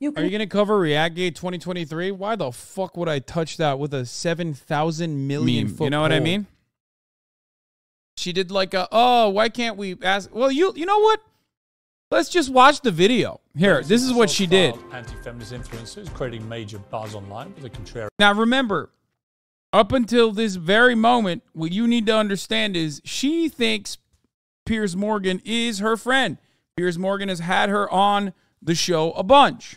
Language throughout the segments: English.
Are you going to cover Reactgate 2023? Why the fuck would I touch that with a 7,000 million foot You know what I mean? She did like a, oh, why can't we ask? Well, you know what? Let's just watch the video. Here, this is what she did. Anti-feminist influencers creating major buzz online with a contrary. Now, remember, up until this very moment, what you need to understand is she thinks Piers Morgan is her friend. Piers Morgan has had her on the show a bunch.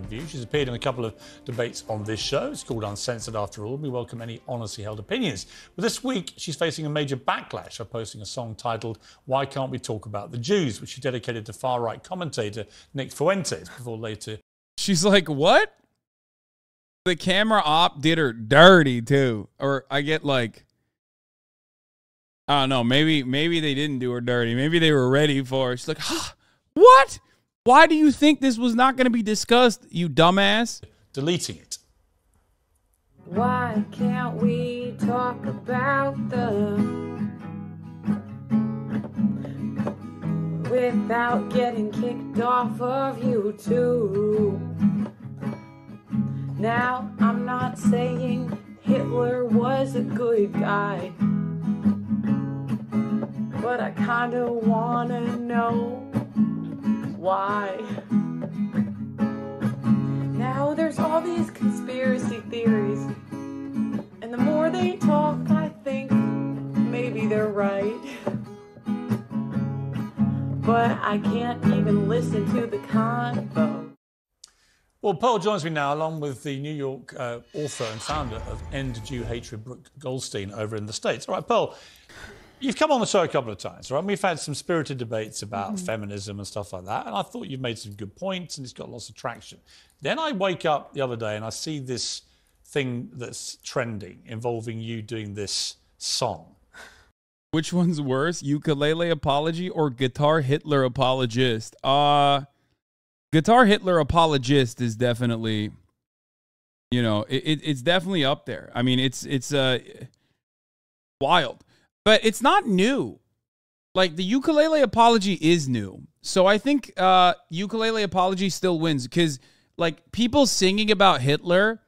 View. She's appeared in a couple of debates on this show. It's called Uncensored after all. We welcome any honestly held opinions. But this week, she's facing a major backlash for posting a song titled Why Can't We Talk About the Jews, which she dedicated to far-right commentator Nick Fuentes before later. She's like, what? The camera op did her dirty, too. Or I get like, I don't know, maybe they didn't do her dirty. Maybe they were ready for her. She's like, huh, what? Why do you think this was not going to be discussed, you dumbass? Deleting it. Why can't we talk about without getting kicked off of YouTube? Now, I'm not saying Hitler was a good guy, but I kinda wanna know why. Now there's all these conspiracy theories, and the more they talk, I think maybe they're right. But I can't even listen to the convo. Well, Pearl joins me now, along with the New York author and founder of End Jew Hatred, Brooke Goldstein, over in the States. All right, Pearl, you've come on the show a couple of times, right? We've had some spirited debates about feminism and stuff like that, and I thought you've made some good points, and it's got lots of traction. Then I wake up the other day and I see this thing that's trending involving you doing this song. Which one's worse, ukulele apology or guitar Hitler apologist? Guitar Hitler apologist is definitely, you know, it's definitely up there. I mean, it's wild. But it's not new. Like, the ukulele apology is new. So I think ukulele apology still wins. Because, like, people singing about Hitler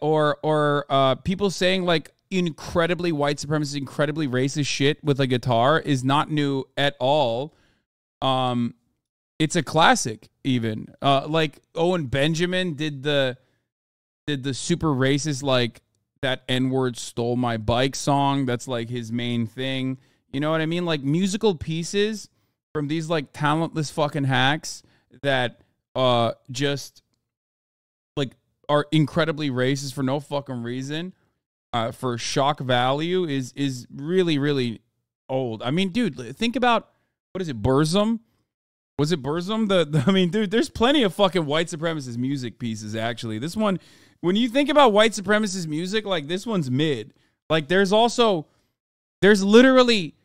or people saying, like, incredibly white supremacist, incredibly racist shit with a guitar is not new at all. It's a classic, even. Like, Owen Benjamin did the super racist, like, that N-word stole my bike song. That's like his main thing. You know what I mean? Like, musical pieces from these like talentless fucking hacks that just like are incredibly racist for no fucking reason, for shock value is really, really old. I mean, dude, think about, what is it, Burzum? Was it Burzum? I mean, dude, there's plenty of fucking white supremacist music pieces, actually. This one, when you think about white supremacist music, like, this one's mid. Like, there's literally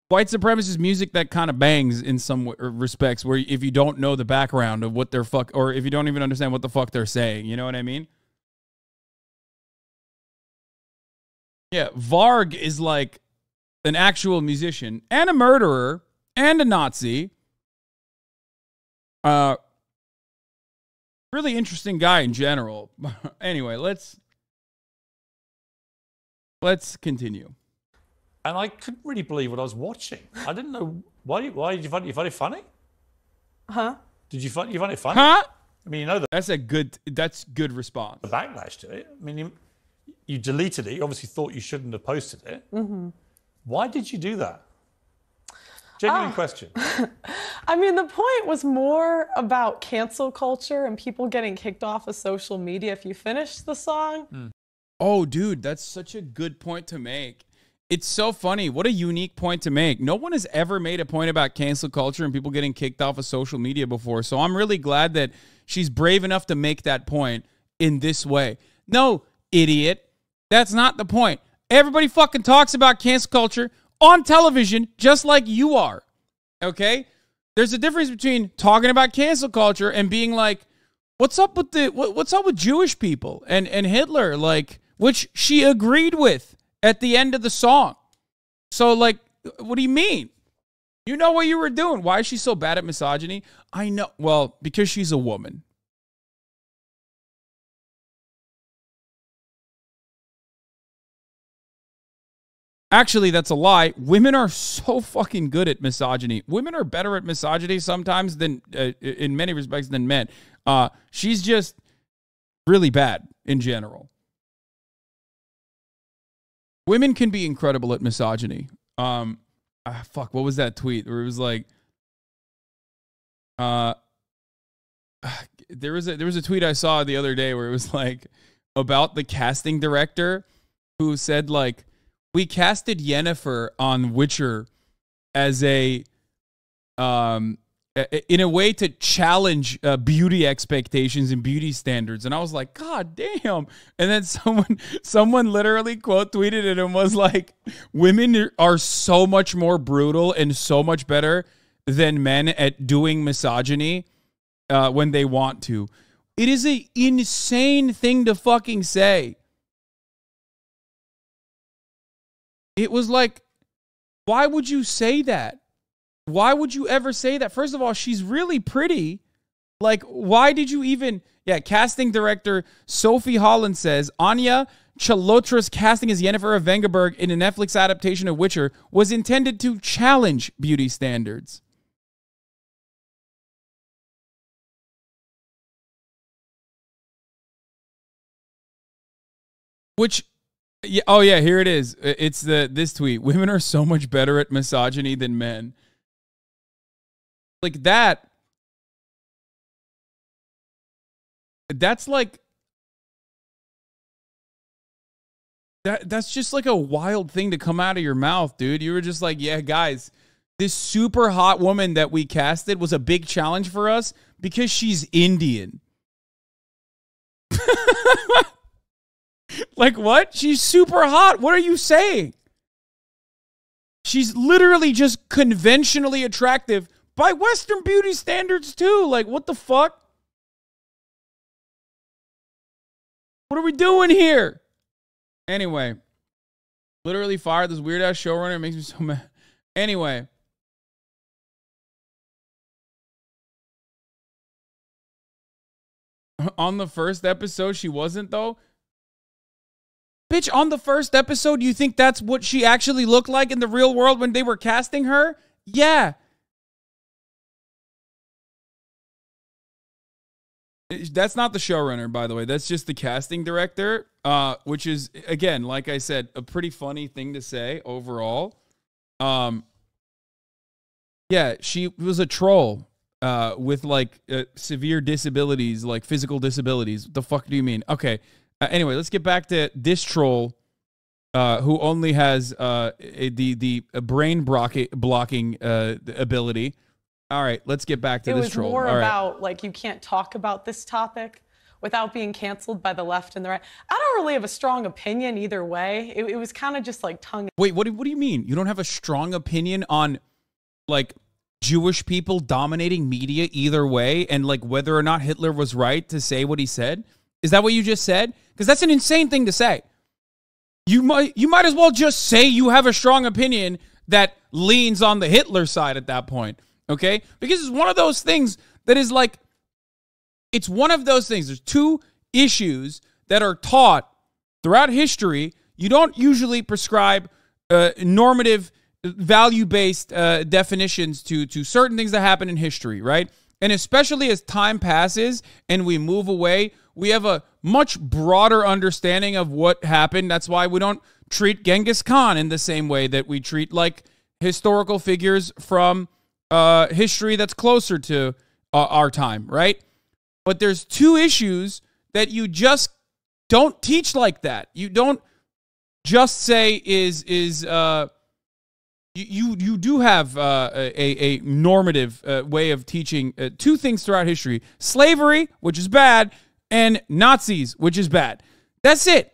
white supremacist music that kind of bangs in some respects, where if you don't know the background of what they're or if you don't even understand what the fuck they're saying, you know what I mean? Yeah, Varg is like an actual musician and a murderer and a Nazi. Really interesting guy in general. Anyway, let's continue. And I couldn't really believe what I was watching. I didn't know why did you find it funny? Huh? Did you find it funny? Huh? I mean, you know that's good response. The backlash to it. I mean, you deleted it. You obviously thought you shouldn't have posted it. Mm-hmm. Why did you do that? Genuine question. I mean, the point was more about cancel culture and people getting kicked off of social media if you finish the song. Oh, dude, that's such a good point to make. It's so funny. What a unique point to make. No one has ever made a point about cancel culture and people getting kicked off of social media before. So I'm really glad that she's brave enough to make that point in this way. No, idiot. That's not the point. Everybody fucking talks about cancel culture on television just like you are. Okay? There's a difference between talking about cancel culture and being like, what's up with what's up with Jewish people and Hitler, like, which she agreed with at the end of the song. So, like, what do you mean? You know what you were doing. Why is she so bad at misogyny? I know. Well, because she's a woman. Actually, that's a lie. Women are so fucking good at misogyny. Women are better at misogyny sometimes than, in many respects, than men. She's just really bad in general. Women can be incredible at misogyny. Fuck, what was that tweet where it was like, there was a tweet I saw the other day where it was like about the casting director who said like, we casted Yennefer on Witcher as in a way to challenge beauty expectations and beauty standards. And I was like, God damn. And then someone literally quote tweeted it and was like, women are so much more brutal and so much better than men at doing misogyny when they want to. It is an insane thing to fucking say. It was like, why would you say that? Why would you ever say that? First of all, she's really pretty. Like, why did you even... Yeah, casting director Sophie Holland says, Anya Chalotra's casting as Yennefer of Vengerberg in a Netflix adaptation of Witcher was intended to challenge beauty standards. Which... Yeah, oh yeah, here it is. It's this tweet. Women are so much better at misogyny than men. Like that. That's like that's just like a wild thing to come out of your mouth, dude. You were just like, yeah, guys, this super hot woman that we casted was a big challenge for us because she's Indian. Like what? She's super hot. What are you saying? She's literally just conventionally attractive by Western beauty standards too. Like what the fuck? What are we doing here? Anyway, literally fired this weird ass showrunner. It makes me so mad. Anyway. On the first episode, she wasn't though. Bitch, on the first episode, you think that's what she actually looked like in the real world when they were casting her? Yeah. That's not the showrunner, by the way. That's just the casting director, which is, again, like I said, a pretty funny thing to say overall. Yeah, she was a troll with, like, severe disabilities, like physical disabilities. What the fuck do you mean? Okay. Anyway, let's get back to this troll who only has the brain blocking ability. All right, let's get back to this troll. It was more about, like, you can't talk about this topic without being canceled by the left and the right. I don't really have a strong opinion either way. It was kind of just like tongue. Wait, what do you mean? You don't have a strong opinion on, like, Jewish people dominating media either way and, like, whether or not Hitler was right to say what he said? Is that what you just said? Because that's an insane thing to say. You might as well just say you have a strong opinion that leans on the Hitler side at that point, okay? Because it's one of those things that is like, it's one of those things. There's two issues that are taught throughout history. You don't usually prescribe normative, value-based definitions to certain things that happen in history, right? And especially as time passes and we move away, we have a much broader understanding of what happened. That's why we don't treat Genghis Khan in the same way that we treat, like, historical figures from history that's closer to our time, right? But there's two issues that you just don't teach like that. You don't just say you do have a normative way of teaching two things throughout history: slavery, which is bad, and Nazis, which is bad. That's it.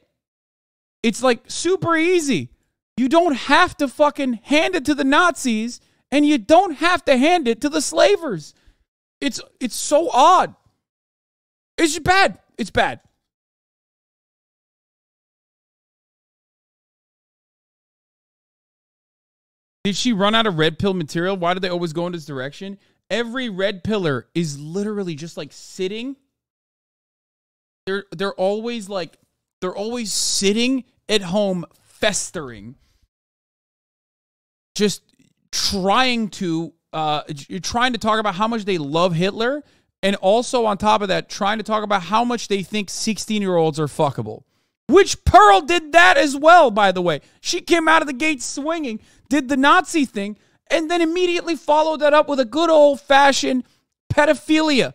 It's like super easy. You don't have to fucking hand it to the Nazis, and you don't have to hand it to the slavers. It's so odd. It's bad. It's bad. Did she run out of red pill material? Why do they always go in this direction? Every red pillar is literally just like sitting. They're always sitting at home festering. Just trying to talk about how much they love Hitler, and also on top of that, trying to talk about how much they think 16-year-olds are fuckable. Which Pearl did that as well, by the way. She came out of the gate swinging, did the Nazi thing, and then immediately followed that up with a good old-fashioned pedophilia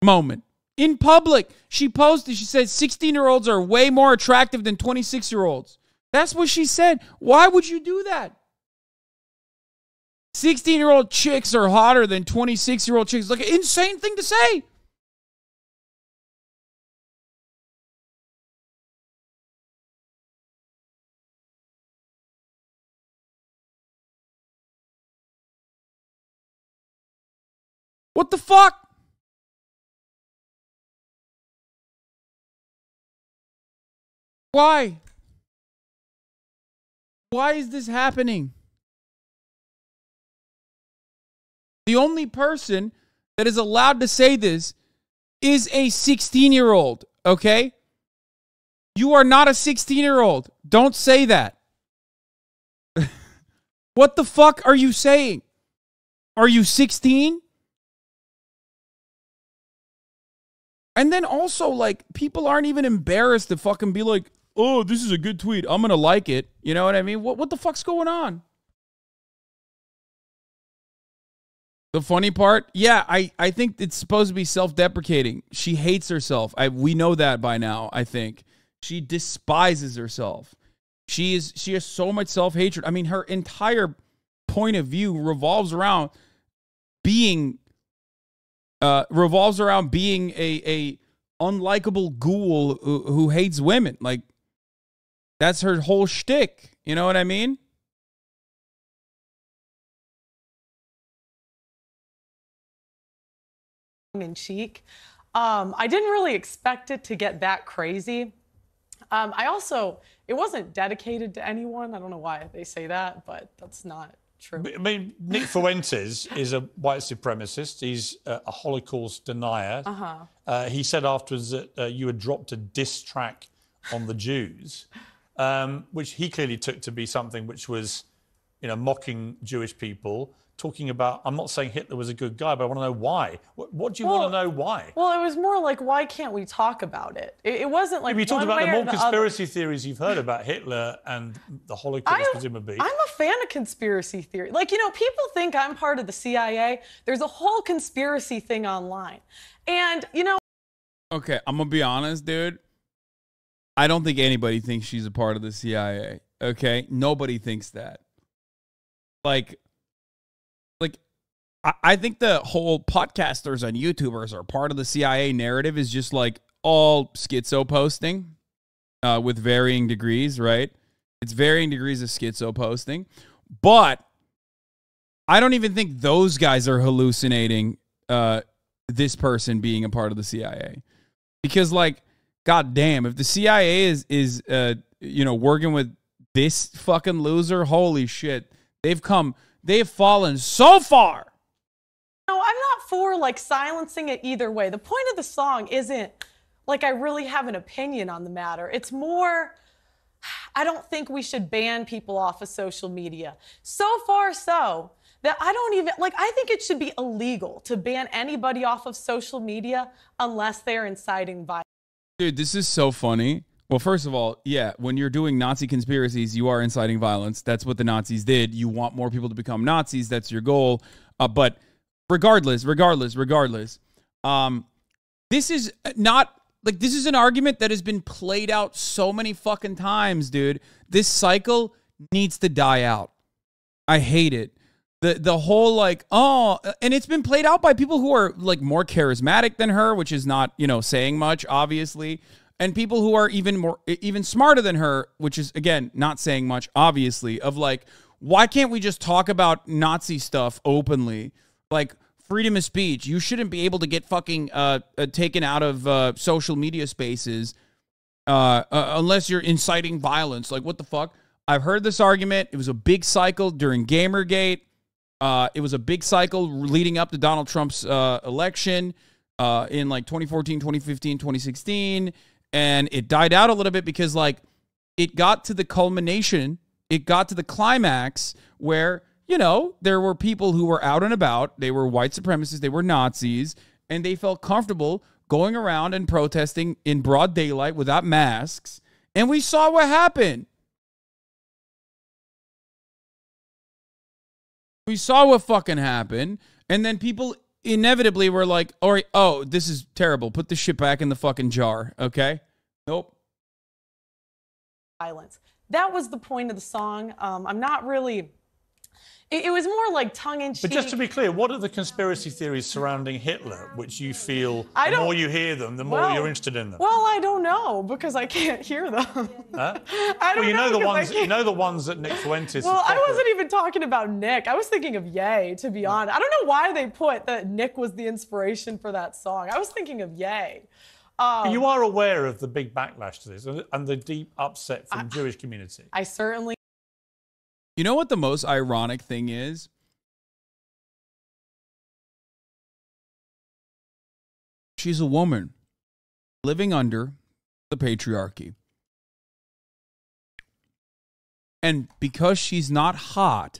moment. In public, she posted, she said 16-year-olds are way more attractive than 26-year-olds. That's what she said. Why would you do that? 16-year-old chicks are hotter than 26-year-old chicks. Like an insane thing to say. What the fuck? Why? Why is this happening? The only person that is allowed to say this is a 16-year-old, okay? You are not a 16-year-old. Don't say that. What the fuck are you saying? Are you 16? And then also, like, people aren't even embarrassed to fucking be like, oh, this is a good tweet. I'm going to like it. You know what I mean? What the fuck's going on? The funny part? Yeah, I think it's supposed to be self-deprecating. She hates herself. We know that by now, I think. She despises herself. She has so much self-hatred. I mean, her entire point of view revolves around being a unlikable ghoul who hates women. Like, that's her whole shtick. You know what I mean? In cheek. I didn't really expect it to get that crazy. It wasn't dedicated to anyone. I don't know why they say that, but that's not true. I mean, Nick Fuentes is a white supremacist. He's a Holocaust denier. He said afterwards that you had dropped a diss track on the Jews, which he clearly took to be something which was, you know, mocking Jewish people. Talking about, I'm not saying Hitler was a good guy, but I want to know why. What do you want to know why? Well, it was more like, why can't we talk about it? It wasn't like. You talked about the more conspiracy theories you've heard about Hitler and the Holocaust, presumably. I'm a fan of conspiracy theory. Like, you know, people think I'm part of the CIA. There's a whole conspiracy thing online. And, you know. Okay, I'm going to be honest, dude. I don't think anybody thinks she's a part of the CIA. Okay? Nobody thinks that. Like, I think the whole podcasters and YouTubers are part of the CIA narrative is just like all schizo posting with varying degrees, right? It's varying degrees of schizo posting. But I don't even think those guys are hallucinating this person being a part of the CIA. Because, like, goddamn, if the CIA is working with this fucking loser, holy shit. They've fallen so far. No, I'm not for, like, silencing it either way. The point of the song isn't, like, I really have an opinion on the matter. It's more, I don't think we should ban people off of social media. So far so that I think it should be illegal to ban anybody off of social media unless they're inciting violence. Dude, this is so funny. Well, first of all, yeah, when you're doing Nazi conspiracies, you are inciting violence. That's what the Nazis did. You want more people to become Nazis. That's your goal. But regardless, this is not, like, this is an argument that has been played out so many fucking times, dude. This cycle needs to die out. I hate it. The whole, like, and it's been played out by people who are, like, more charismatic than her, which is not, saying much, obviously. And people who are even smarter than her, which is, again, not saying much, obviously, of, like, why can't we just talk about Nazi stuff openly? Like, freedom of speech. You shouldn't be able to get fucking taken out of social media spaces unless you're inciting violence. Like, what the fuck? I've heard this argument. It was a big cycle during Gamergate. It was a big cycle leading up to Donald Trump's election in like 2014, 2015, 2016. And it died out a little bit because like it got to the culmination. It got to the climax where, you know, there were people who were out and about. They were white supremacists. They were Nazis. And they felt comfortable going around and protesting in broad daylight without masks. And we saw what happened. We saw what fucking happened. And then people inevitably were like, all right, oh, this is terrible. Put this shit back in the fucking jar. Okay? Nope. Violence. That was the point of the song. I'm not really... It was more like tongue-in-cheek. But just to be clear, what are the conspiracy theories surrounding Hitler, which you feel the more you hear them, the more you're interested in them? Well, I don't know because I can't hear them. Huh? I don't you know know the ones. You know the ones that Nick Fuentes. Well, I wasn't even talking about Nick. I was thinking of Ye, to be honest. I don't know why they put that Nick was the inspiration for that song. I was thinking of Ye. You are aware of the big backlash to this and the deep upset from the Jewish community. I certainly. You know what the most ironic thing is? She's a woman living under the patriarchy. And because she's not hot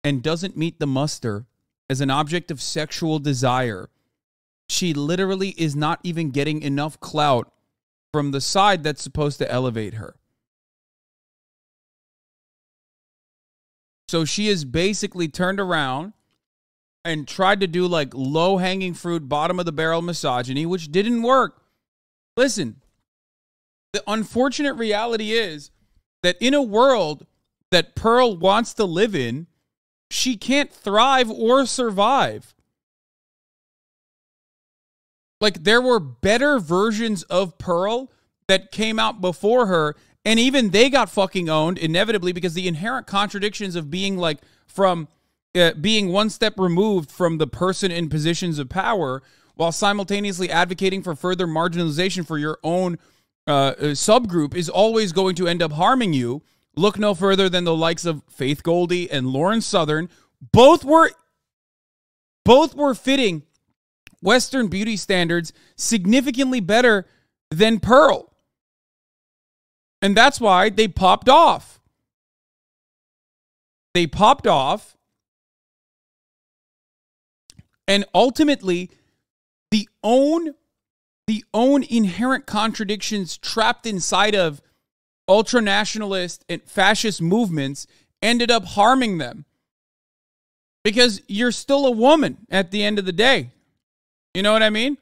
and doesn't meet the muster as an object of sexual desire, she literally is not even getting enough clout from the side that's supposed to elevate her. So she is basically turned around and tried to do like low-hanging fruit, bottom-of-the-barrel misogyny, which didn't work. Listen, the unfortunate reality is that in a world that Pearl wants to live in, she can't thrive or survive. Like, there were better versions of Pearl that came out before her, and even they got fucking owned inevitably because the inherent contradictions of being like from being one step removed from the person in positions of power while simultaneously advocating for further marginalization for your own subgroup is always going to end up harming you. Look no further than the likes of Faith Goldie and Lauren Southern. Both were fitting Western beauty standards significantly better than Pearl. And that's why they popped off. They popped off. And ultimately, the own inherent contradictions trapped inside of ultranationalist and fascist movements ended up harming them. Because you're still a woman at the end of the day. You know what I mean?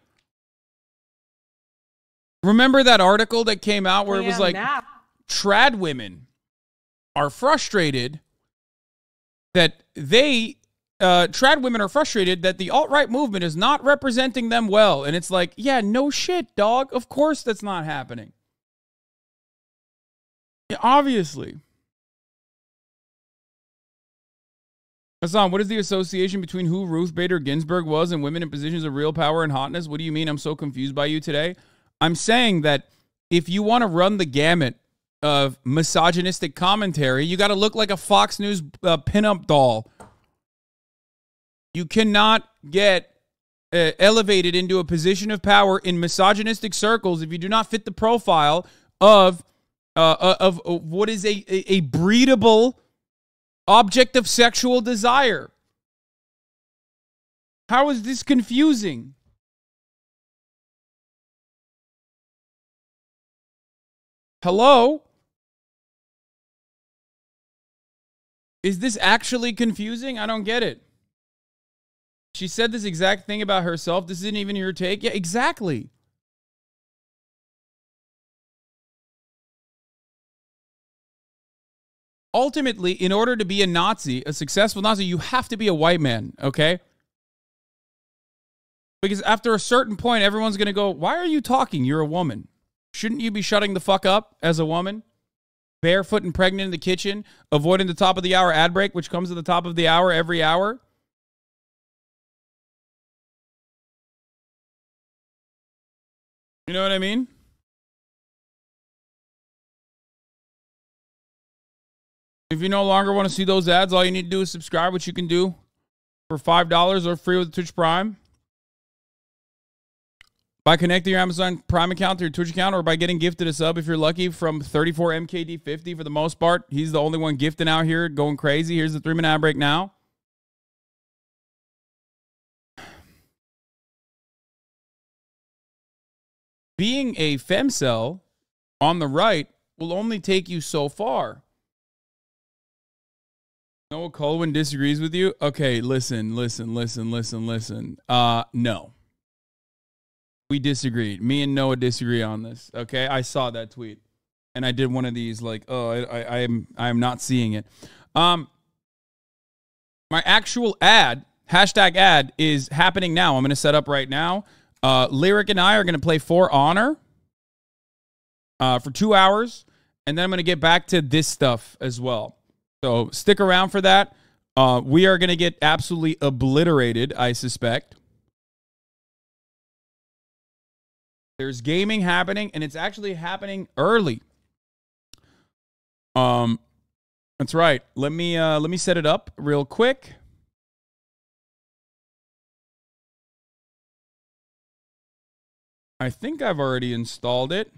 Remember that article that came out where it was like trad women are frustrated that trad women are frustrated that the alt-right movement is not representing them well. And it's like, yeah, no shit, dog. Of course that's not happening. Yeah, obviously. Hasan, what is the association between who Ruth Bader Ginsburg was and women in positions of real power and hotness? What do you mean? I'm so confused by you today. I'm saying that if you want to run the gamut of misogynistic commentary, you got to look like a Fox News pinup doll. You cannot get elevated into a position of power in misogynistic circles if you do not fit the profile of what is a breedable object of sexual desire. How is this confusing? Hello? Is this actually confusing? I don't get it. She said this exact thing about herself. This isn't even your take. Yeah, exactly. Ultimately, in order to be a Nazi, a successful Nazi, you have to be a white man, okay? Because after a certain point, everyone's going to go, why are you talking? You're a woman. Shouldn't you be shutting the fuck up as a woman? Barefoot and pregnant in the kitchen, avoiding the top of the hour ad break, which comes at the top of the hour every hour. You know what I mean? If you no longer want to see those ads, all you need to do is subscribe, which you can do for $5 or free with Twitch Prime. By connecting your Amazon Prime account to your Twitch account, or by getting gifted a sub if you're lucky from 34MKD50 for the most part. He's the only one gifting out here, going crazy. Here's the 3-minute ad break now. Being a femcel on the right will only take you so far. Noah Colwyn disagrees with you? Okay, listen. No. We disagreed. Me and Noah disagree on this. Okay, I saw that tweet, and I did one of these like, oh, I am not seeing it. My actual ad, hashtag ad, is happening now. I'm going to set up right now. Lyric and I are going to play For Honor for 2 hours, and then I'm going to get back to this stuff as well. So stick around for that. We are going to get absolutely obliterated, I suspect. There's gaming happening, and it's actually happening early. That's right. Let me set it up real quick. I think I've already installed it.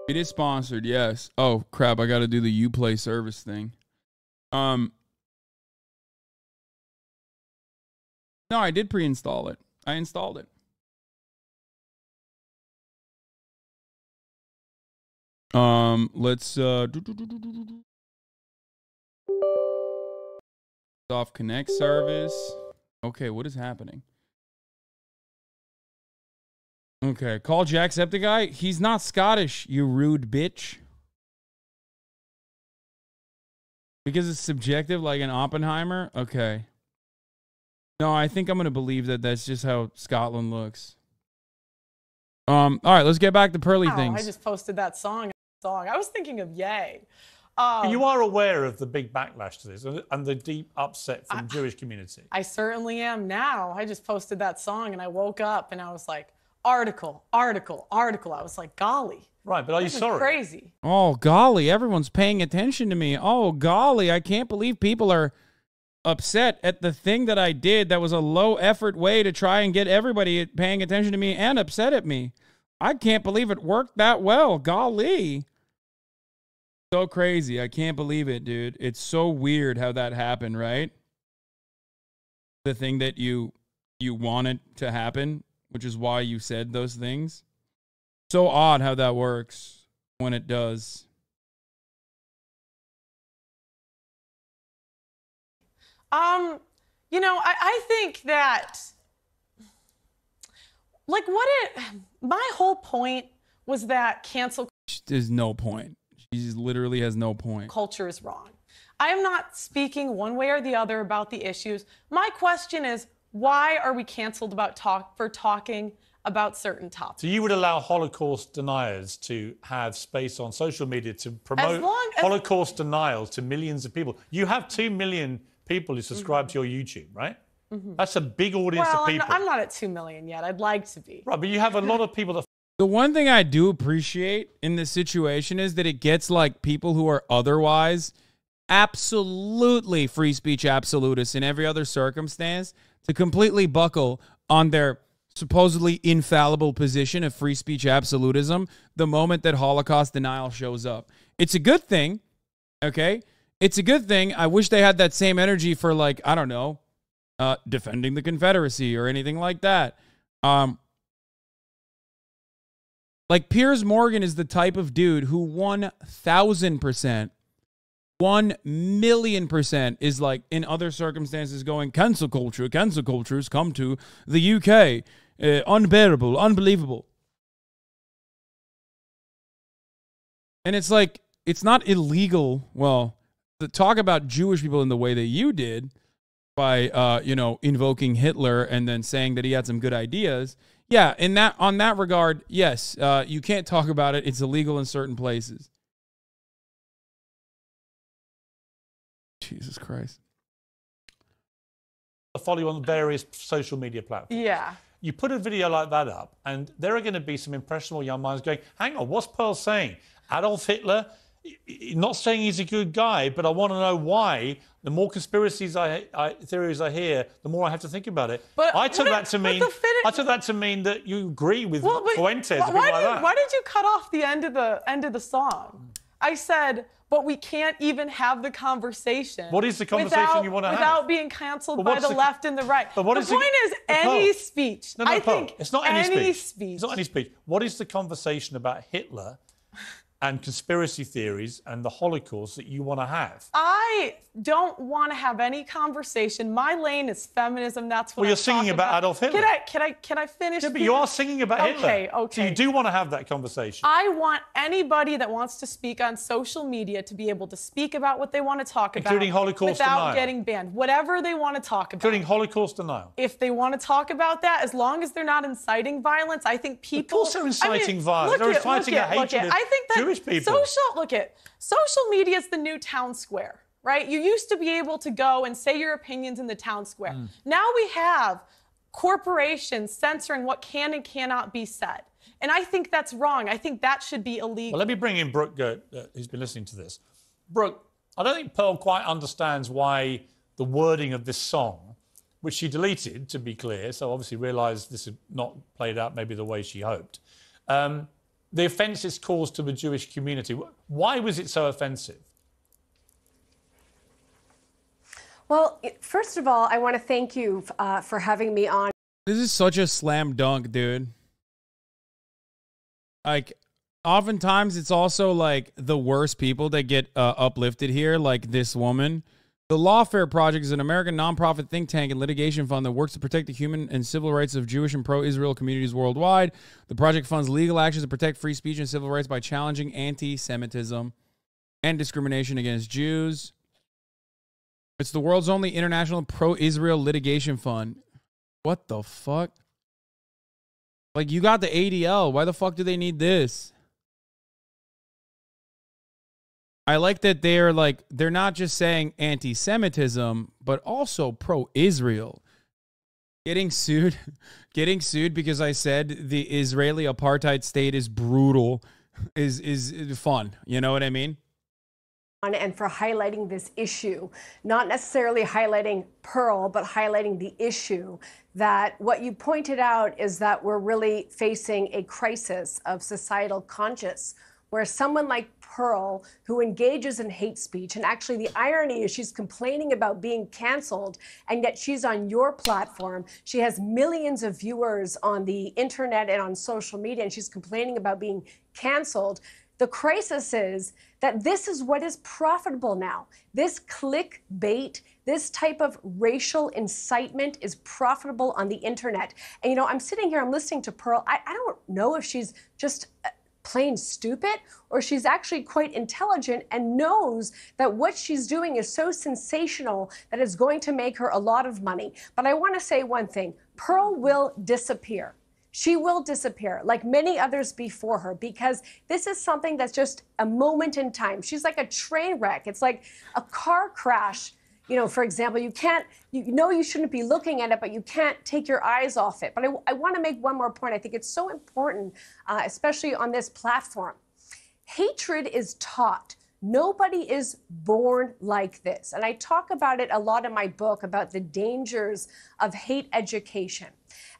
It is sponsored, yes. Oh, crap, I got to do the Uplay service thing. No, I did pre-install it. I installed it. Let's soft connect service. Okay, what is happening? Okay, call Jacksepticeye. He's not Scottish, you rude bitch. Because it's subjective like an Oppenheimer? Okay. No, I think I'm going to believe that that's just how Scotland looks. All right, let's get back to pearly things. I just posted that song. I was thinking of Ye. You are aware of the big backlash to this and the deep upset from the Jewish community. I certainly am now. I just posted that song and I woke up and I was like, article. I was like, golly. Right, but are you sorry? Crazy. Oh, golly, everyone's paying attention to me. Oh, golly, I can't believe people are upset at the thing that I did that was a low-effort way to try and get everybody paying attention to me and upset at me. I can't believe it worked that well. Golly. So crazy. I can't believe it, dude. It's so weird how that happened, right? The thing that you wanted to happen, which is why you said those things. So odd how that works when it does. You know, I think that, like, my whole point was that cancel There's no point. She literally has no point. Culture is wrong. I am not speaking one way or the other about the issues. My question is, why are we canceled for talking about certain topics? So you would allow Holocaust deniers to have space on social media to promote Holocaust denial to millions of people? You have 2 million people who subscribe to your YouTube, right? That's a big audience of people. I'm not at 2 million yet. I'd like to be. Right, but you have a lot of people that... The one thing I do appreciate in this situation is that it gets like people who are otherwise absolutely free speech absolutists in every other circumstance to completely buckle on their supposedly infallible position of free speech absolutism the moment that Holocaust denial shows up. It's a good thing, okay? It's a good thing. I wish they had that same energy for, like, I don't know, defending the Confederacy or anything like that. Like, Piers Morgan is the type of dude who 1,000%, 1,000,000% is like, in other circumstances, going, cancel cultures come to the UK. Unbearable, unbelievable. And it's like, it's not illegal. Well, to talk about Jewish people in the way that you did by, invoking Hitler and then saying that he had some good ideas. Yeah, on that regard, yes, you can't talk about it. It's illegal in certain places. Jesus Christ. follow you on various social media platforms. Yeah. You put a video like that up, and there are going to be some impressionable young minds going, hang on, what's Pearl saying? Adolf Hitler? Not saying he's a good guy, but I want to know why. The more conspiracies theories I hear, the more I have to think about it. But I took that to mean that you agree with Fuentes. Why did you cut off the end of the song? I said, but we can't even have the conversation. What is the conversation you want to have? Without being canceled by the left and the right. The point is any speech. No, I think it's not any speech. It's not any speech. What is the conversation about Hitler and conspiracy theories and the Holocaust that you want to have? I don't want to have any conversation. My lane is feminism. That's what Well, you're singing about Adolf Hitler. Can I finish? Yeah, but you are singing about Hitler. Okay. So you do want to have that conversation. I want anybody that wants to speak on social media to be able to speak about what they want to talk about. Including Holocaust without denial. getting banned. Whatever they want to talk about. Including Holocaust denial. If they want to talk about that, as long as they're not inciting violence, I think people... Of course they're inciting violence. They're inciting a hatred of Jewish people. Social media is the new town square, right? You used to be able to go and say your opinions in the town square. Now we have corporations censoring what can and cannot be said. And I think that's wrong. I think that should be illegal. Well, let me bring in Brooke, who's been listening to this. Brooke, I don't think Pearl quite understands why the wording of this song, which she deleted, to be clear, so obviously realised this had not played out maybe the way she hoped. The offence it's caused to the Jewish community. Why was it so offensive? Well, first of all, I want to thank you for having me on. This is such a slam dunk, dude. Like, oftentimes it's also like the worst people that get uplifted here, like this woman. The Lawfare Project is an American nonprofit think tank and litigation fund that works to protect the human and civil rights of Jewish and pro-Israel communities worldwide. The project funds legal actions to protect free speech and civil rights by challenging anti-Semitism and discrimination against Jews. It's the world's only international pro-Israel litigation fund. What the fuck? Like, you got the ADL. Why the fuck do they need this? I like that they're not just saying anti-Semitism, but also pro-Israel. Getting sued because I said the Israeli apartheid state is brutal is fun. You know what I mean? And for highlighting this issue, not necessarily highlighting Pearl, but highlighting the issue that what you pointed out is that we're really facing a crisis of societal conscience, where someone like Pearl, who engages in hate speech, and actually the irony is she's complaining about being canceled, and yet she's on your platform. She has millions of viewers on the internet and on social media, and she's complaining about being canceled. The crisis is that this is what is profitable now. This clickbait, this type of racial incitement is profitable on the internet. And, you know, I'm sitting here, I'm listening to Pearl. I don't know if she's just plain stupid or she's actually quite intelligent and knows that what she's doing is so sensational that it's going to make her a lot of money. But I want to say one thing. Pearl will disappear. She will disappear, like many others before her, because this is something that's just a moment in time. She's like a train wreck. It's like a car crash. You know, for example, you know you shouldn't be looking at it, but you can't take your eyes off it. But I want to make one more point. I think it's so important, especially on this platform. Hatred is taught. Nobody is born like this. And I talk about it a lot in my book about the dangers of hate education.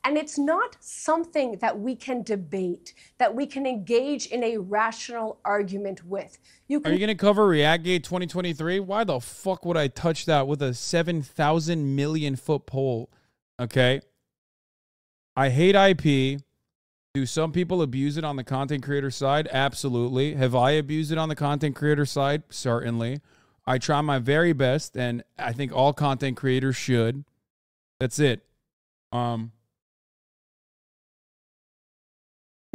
And it's not something that we can debate, that we can engage in a rational argument with. Are you going to cover Reactgate 2023? Why the fuck would I touch that with a 7,000 million foot pole? Okay. I hate IP. Do some people abuse it on the content creator side? Absolutely. Have I abused it on the content creator side? Certainly. I try my very best, and I think all content creators should. That's it. Can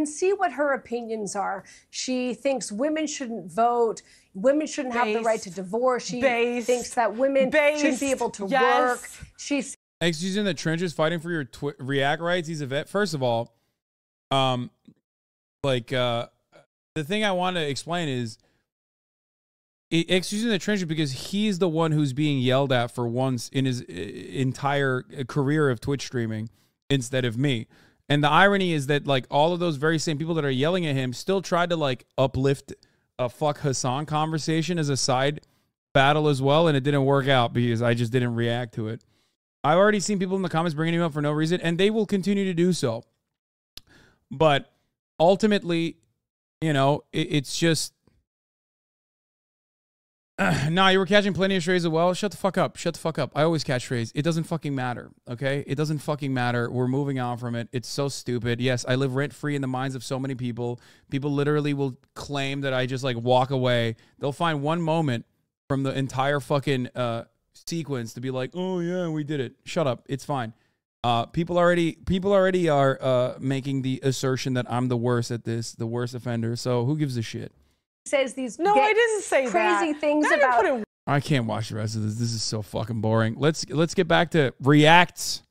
see what her opinions are. She thinks women shouldn't vote, women shouldn't have the right to divorce. She thinks that women shouldn't be able to work. She's in the trenches fighting for your React rights. He's a vet. First of all, the thing I want to explain is excuse me, the trenches, because he's the one who's being yelled at for once in his entire career of Twitch streaming instead of me. And the irony is that like all of those very same people that are yelling at him still tried to like uplift a fuck Hasan conversation as a side battle as well, and it didn't work out because I just didn't react to it. I've already seen people in the comments bringing him up for no reason, and they will continue to do so. But ultimately, you know, it's just... Nah, you were catching plenty of strays as well. Shut the fuck up. Shut the fuck up. I always catch strays. It doesn't fucking matter, okay? It doesn't fucking matter. We're moving on from it. It's so stupid. Yes, I live rent-free in the minds of so many people. People literally will claim that I just, like, walk away. They'll find one moment from the entire fucking sequence to be like, oh, yeah, we did it. Shut up. It's fine. People already are making the assertion that I'm the worst at this, the worst offender. So who gives a shit? Says these No, I didn't say crazy that. things Now you're about putting- I can't watch the rest of this. This is so fucking boring. Let's get back to reacts.